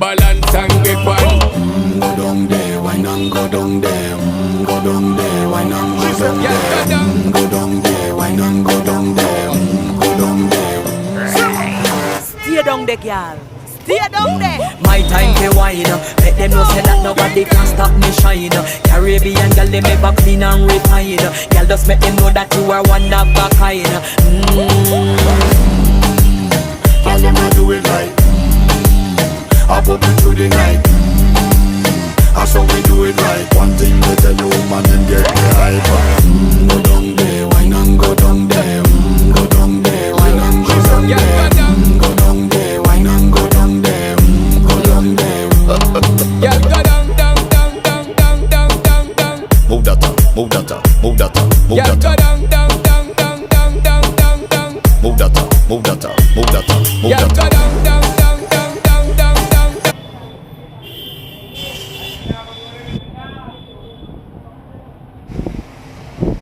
balance and grip on. Go down there, wine and go down there. Go down there, wine and go down there. Go down there, wine and go down there. Go down there. Stay down there, girl. Stay down there. My time to wine. Let them know say that nobody can stop me shine. Caribbean girl, they never clean and refine. Girl, just make them know that you are one of a kind. Girl, them a do it right. Up up into the night. That's how we do it right. One thing to tell you, woman, and get me hype.